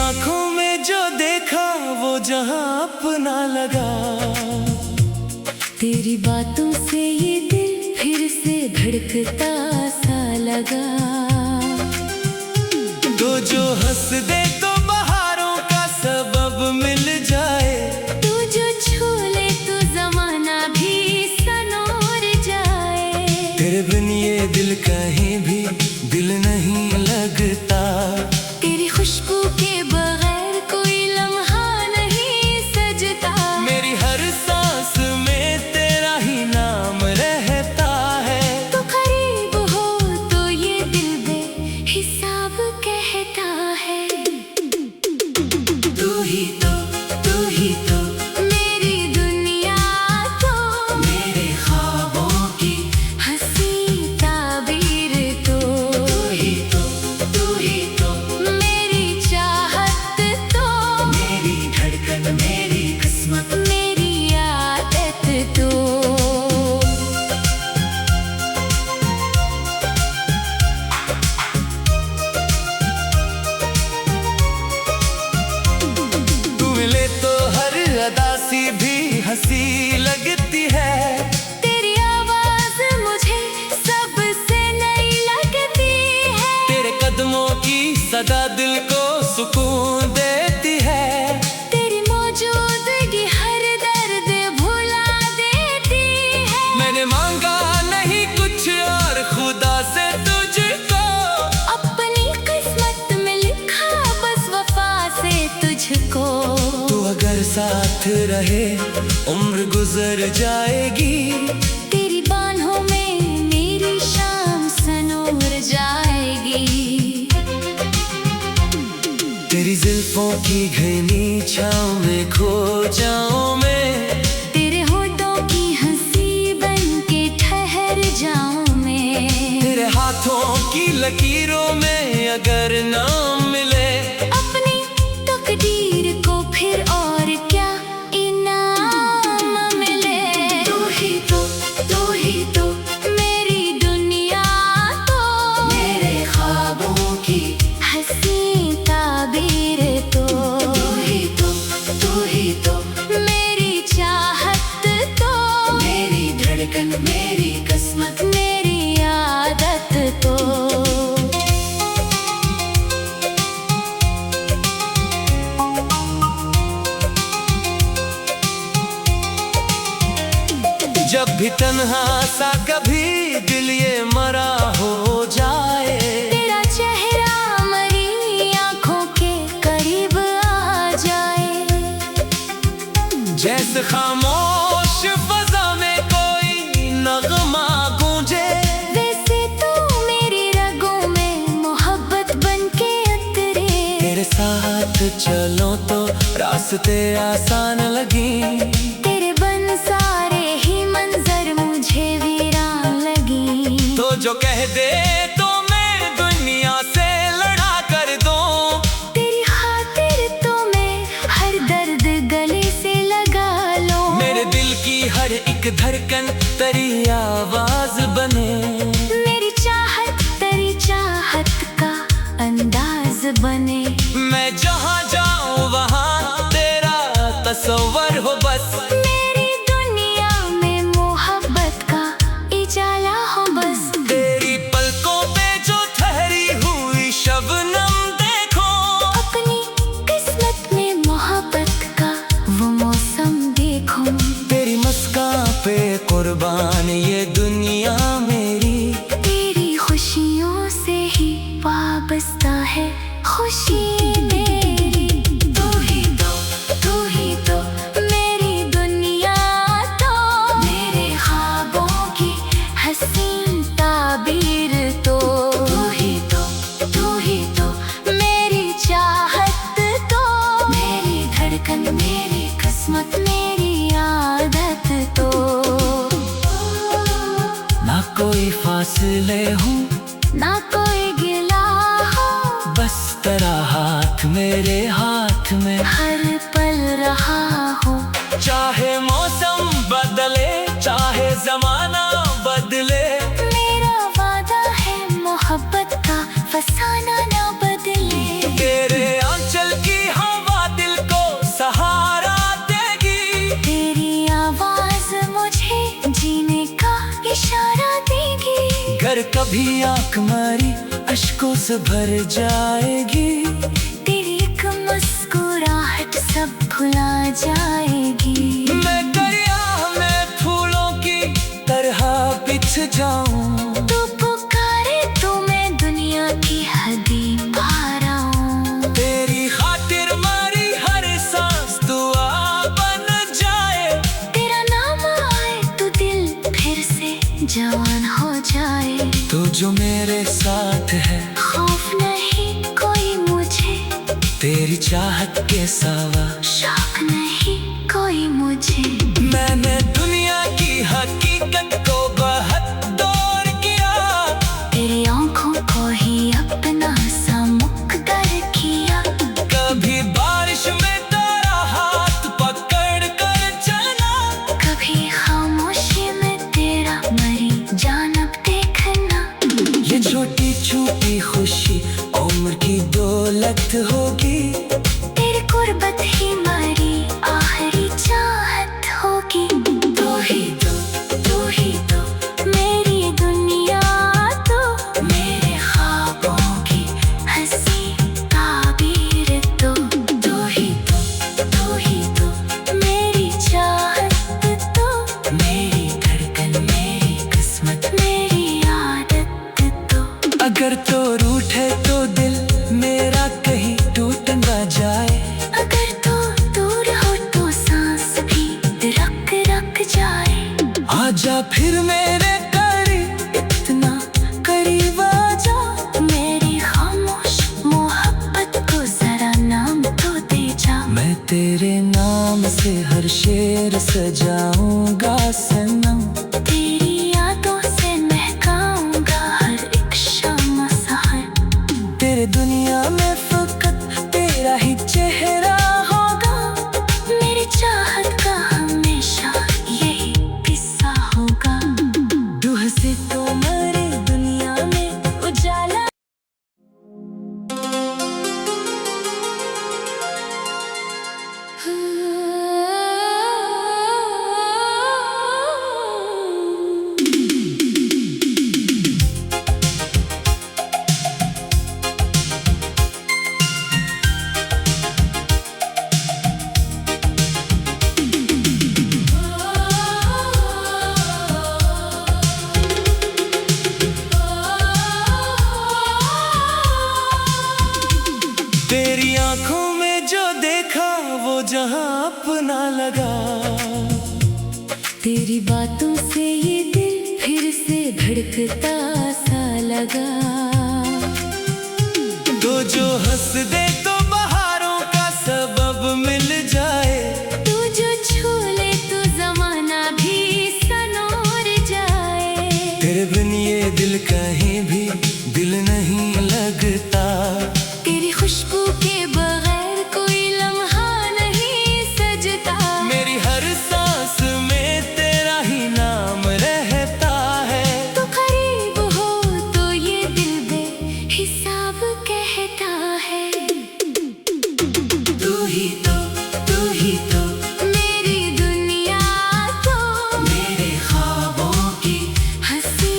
आंखों में जो देखा वो जहां अपना लगा। तेरी बातों से ये दिल फिर से धड़कता सा लगा। तो जो हंस दे तो बहारों का सबब मिल जाए। तू जो छू ले तो जमाना भी सनोर जाए। तेरे बिन ये दिल कहीं भी दिल नहीं लगता। तेरी खुशबू के बगैर कोई लम्हा नहीं सजता। मेरी हर सांस में तेरा ही नाम रहता है। तो करीब हो तो ये दिल बेहिसाब कहता है। तू ही तो मेरी दुनिया तो मेरे ख्वाबों की हंसी ताबीर तो तू ही तो मेरी चाहत तो मेरी धड़कन मेरी किस्मत। मेरी आदत तो। तू मिले तो हर अदा सी भी हंसी लगती है। तेरी आवाज मुझे सबसे नई लगती है। तेरे कदमों की सदा दिल को सुकून देती है। तेरी मौजूदगी हर दर्द भुला देती है। मैंने मांगा नहीं कुछ और खुदा से तुझको। अपनी किस्मत में लिखा बस वफा से तुझको। तू अगर साथ रहे उम्र गुजर जाएगी। तेरी बाहों में मेरी शाम सनूर जाएगी। तेरी जुल्फों की घनी छाँव में खो जाऊं मैं। तेरे होठों की हंसी बन के ठहर जाऊं मैं। तेरे हाथों की लकीरों में अगर नाम मिले। अपनी तकदीर को फिर और क्या इनाम मिले। तू ही तो मेरी दुनिया तो मेरे ख्वाबों की हंसी ताबीर तो तू ही तो मेरी चाहत तो मेरी धड़कन मेरी किस्मत। मेरी आदत तो। जब भी तन्हा सा कभी दिल ये मरा हो जाए। तेरा चेहरा मरी आंखों के करीब आ जाए। जैसे खामोश फजा में कोई नगमा गूंजे। वैसे तू मेरी रगों में मोहब्बत बन के उतरे। तेरे साथ चलो तो रास्ते आसान लगी। तेरे बन सारे ही मंजर मुझे वीरान लगी। तो जो कह दे तो मैं दुनिया से लड़ा कर दूं। तेरी खातिर तो मैं हर दर्द गले से लगा लूं। मेरे दिल की हर एक धड़कन तेरी आवाज बने। मेरी चाहत तेरी चाहत का अंदाज बने। मैं जहाँ जाऊँ वहाँ तेरा तस्वर हो बस। मेरी दुनिया में मोहब्बत का इजाला हो बस। तेरी पलकों पे जो ठहरी हुई शबनम देखो। अपनी किस्मत में मोहब्बत का वो मौसम देखो। तेरी मुस्कान पे कुर्बान ये दुनिया मेरी। तेरी खुशियों से ही वाबस्ता है खुशी मेरी। तू ही तो मेरी दुनिया तो मेरे ख्वाबों की हसीन ताबीर तो तू ही तो मेरी चाहत तो मेरी धड़कन मेरी किस्मत मेरी आदत तो। ना कोई फासले हूँ ना कोई गिला हो बस तेरा हाथ मेरे हाथ में। हर पल रहा हो। चाहे मौसम बदले चाहे जमाना बदले। मेरा वादा है मोहब्बत का फसाना ना बदले। तेरे आंचल की भी आंख मारी अश्कों से भर जाएगी। तेरी एक मुस्कुराहट सब भुला जाएगी। मैं दरिया में फूलों की तरह बिछ जाऊं। तू पुकारे तो मैं दुनिया की हदें पार आऊं। तेरी खातिर मारी हर सांस दुआ बन जाए। तेरा नाम आए तो दिल फिर से जवान हो जाए। तो जो मेरे साथ है खौफ नहीं कोई मुझे, तेरी चाहत के सावा शौक नहीं कोई मुझे। मैंने दुनिया की हकीकत को बहुत दौर किया। तेरी आंखों को ही अपना सा मुकद्दर किया। कभी बारिश में तेरा हाथ पकड़ कर चला। कभी खामोशी में तेरा मरी जानब देखना। ये छोटी छुपी खुशी उम्र की दौलत होगी। तेरी कुर्बत ही मरी आखिरी चाहत होगी। तू ही तो मेरी दुनिया, तो मेरे ख्वाबों की हंसी ताबीर। तो तू ही तो मेरी चाहत, तो मेरी धड़कन मेरी किस्मत। मेरी आदत। तो अगर तो रूठे तो दिल मेरा कहीं टूट न जाए। अगर तो दूर हो तो सांस भी रक जाए। आजा फिर मेरे करीब, इतना करीब आजा। मेरी खामोश मोहब्बत को जरा नाम तो दे जा। मैं तेरे नाम से हर शेर सजाऊंगा सनम। तेरी यादों से महकाऊंगा हर एक शाम सहर। तेरे दुनिया में फकत तेरा ही चेहरा होगा। मेरी चाहत का हमेशा यही किस्सा होगा। तू हंसे तो मरे दुनिया में उजाला तेरी आंखों में जो देखा वो जहां अपना लगा। तेरी बातों से ये दिल फिर से धड़कता सा लगा। तो जो हंस दे तो बहारों का सबब मिल जाए। तू जो छू ले तो जमाना भी सनोर जाए। तेरे बिन ये दिल कहीं भी दिल नहीं लगता। तेरी खुशबू के बगैर कोई लम्हा नहीं सजता। मेरी हर सांस में तेरा ही नाम रहता है। तू करीब हो तो ये दिल बेहिसाब कहता है। तू ही तो मेरी दुनिया, तो मेरे ख्वाबों की हंसी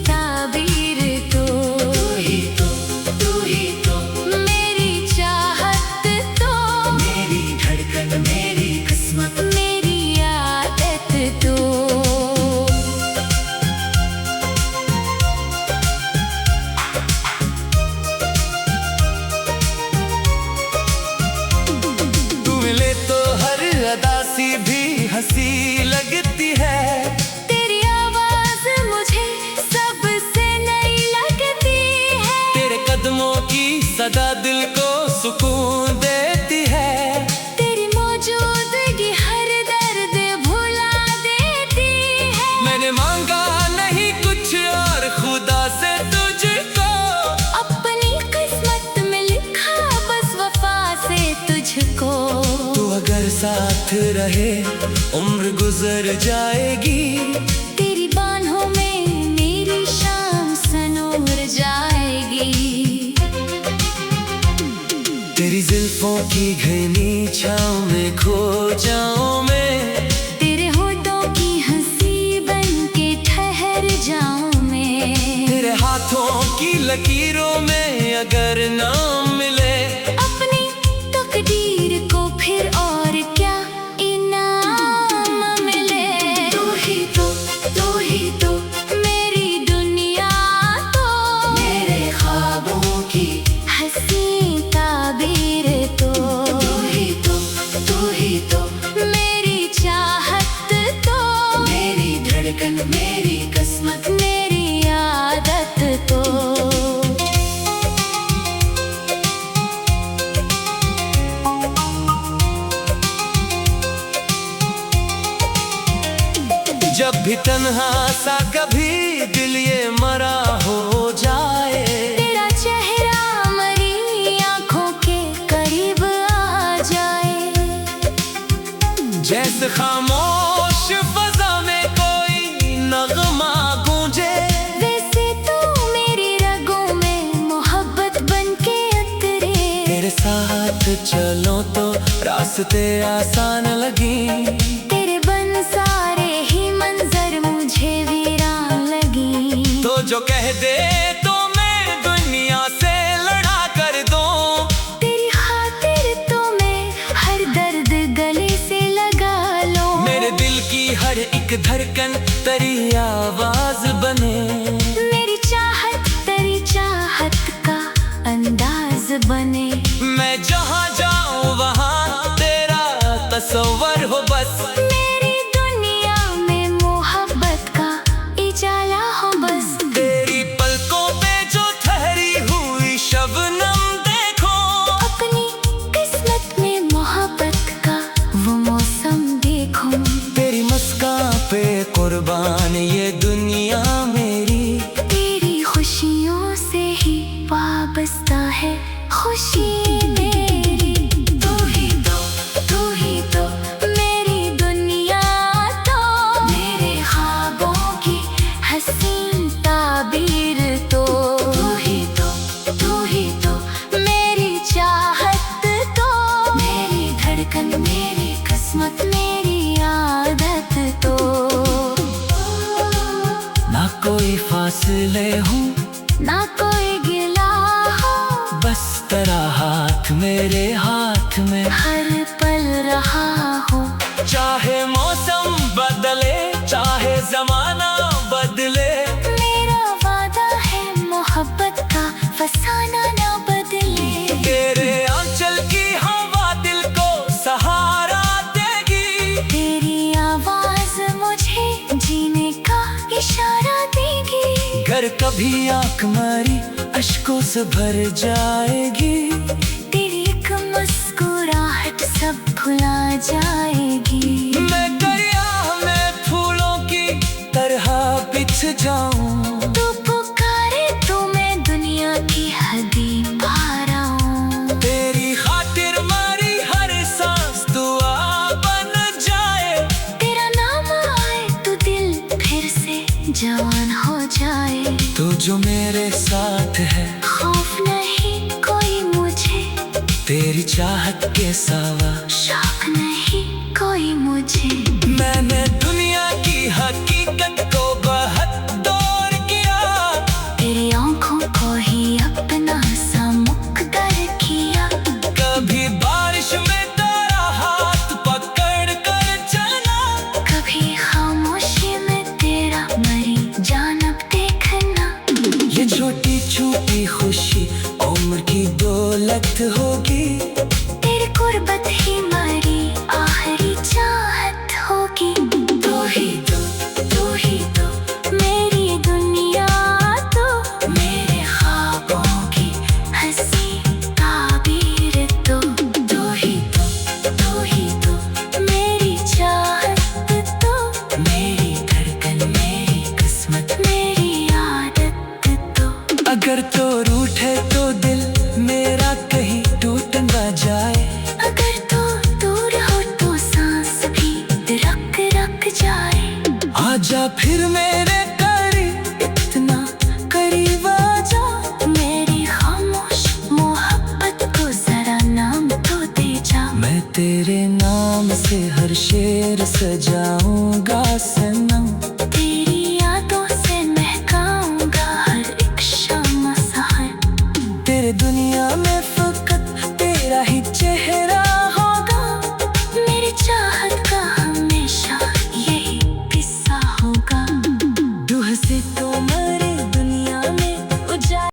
ताबीर। तो तू ही तो मेरी चाहत, तो मेरी धड़कन मेरी किस्मत। मेरी आदत। तो तू मिले तो हर अदा सी भी हंसी लगती है। तेरी आवाज मुझे सबसे नई लगती है। तेरे कदमों की सदा दिल को सुकून देती है। तेरी मौजूदगी हर दर्द भुला देती है। मैंने मांगा नहीं कुछ और खुदा से तुझको। अपनी किस्मत में लिखा बस वफा से तुझको। तू अगर साथ रहे उम्र गुजर जाएगी। तेरी बाहों में मेरी शाम सनूर जाएगी। तेरी जुल्फों की घनी छाँव में खो जाऊं मैं। तेरे होठों की हंसी बन के ठहर जाऊं मैं। तेरे हाथ हंसी ताबीर तो तू ही तो, तू ही तो, मेरी चाहत तो मेरी धड़कन मेरी किस्मत। मेरी आदत तो जब भी तन्हा सा कभी दिल ये मरा हो जाए, तेरा चेहरा मरी आंखों के करीब आ जाए। जैसे खामोश फजा में कोई नगमा गूंजे, वैसे तू मेरी रगों में मोहब्बत बन के उतरे। तेरे साथ चलो तो रास्ते आसान लगी, तेरे बन सारे ही मंजर मुझे वीरान लगी। तो जो कह दे तो मैं दुनिया से लड़ा कर दूं, तेरी खातिर तो मैं हर दर्द गले से लगा लूं। मेरे दिल की हर एक धड़कन तेरी आवाज बने। मेरी चाहत तेरी चाहत का अंदाज बने। मैं जहाँ जाऊँ वहाँ तेरा तस्वर हो बस। मेरी दुनिया में मोहब्बत का इजाला हो बस। तेरी पलकों पे जो ठहरी हुई शबनम देखो, अपनी किस्मत में मोहब्बत का वो मौसम देखो। तेरी मुस्कान पे कुर्बान ये दुनिया मेरी। तेरी खुशियों से ही वाबस्ता है खुशी मेरी। तू ही तो, तू ही तो मेरी दुनिया तो मेरे ख्वाबों की हसीन ताबीर तो तू ही तो, तू ही तो, मेरी चाहत तो मेरी धड़कन मेरी किस्मत। मेरी आदत तो ना कोई फासले हूँ ना कोई गिला हो, बस तेरा हाथ मेरे हाथ में। हर पल रहा हो। चाहे मौसम बदले चाहे जमाना बदले, मेरा वादा है मोहब्बत का फसाना ना बदले। तेरे आंचल की हवा दिल को सहारा देगी। तेरी आवाज मुझे जीने का इशारा देगी। घर कभी आंख मारी अश्कों से भर जाएगी, तेरी एक मुस्कुराहट सब भुला जाएगी। मैं दरिया में फूलों की तरह बिछ जाऊं। तू पुकारे तो मैं दुनिया की हदें पार आऊं। तेरी खातिर मारी हर सांस दुआ बन जाए। तेरा नाम आए तो दिल फिर से जवान हो जाए। तू जो मेरे साथ है खौफ नहीं कोई मुझे, तेरी चाहत के सावा। शौक नहीं कोई मुझे। मैंने दुनिया की हकीकत को बहुत दौर किया, तेरी आंखों को ही अपना सा मुकद्दर किया। कभी बारिश में तेरा हाथ पकड़ कर चलना, कभी खामोशी में तेरा मरी जानब देखना। ये छोटी छुपी खुशी उम्र की दौलत होगी। तेरी कुर्बत ही मरी आखिरी चाहत होगी। तू ही तो, तू ही तो, मेरी दुनिया तो मेरे ख्वाबों की हंसी ताबीर तो तू ही तो, तू ही तो, मेरी चाहत तो मेरी धड़कन मेरी किस्मत। मेरी आदत तो अगर तो रूठे तो दिल मेरा कहीं टूट न जाए। अगर तो दूर हो तो सांस भी रक रक जाए। आजा फिर मेरे करीब, इतना करीब आजा। मेरी खामोश मोहब्बत को जरा नाम तो दे जा। मैं तेरे नाम से हर शेर सजाऊं।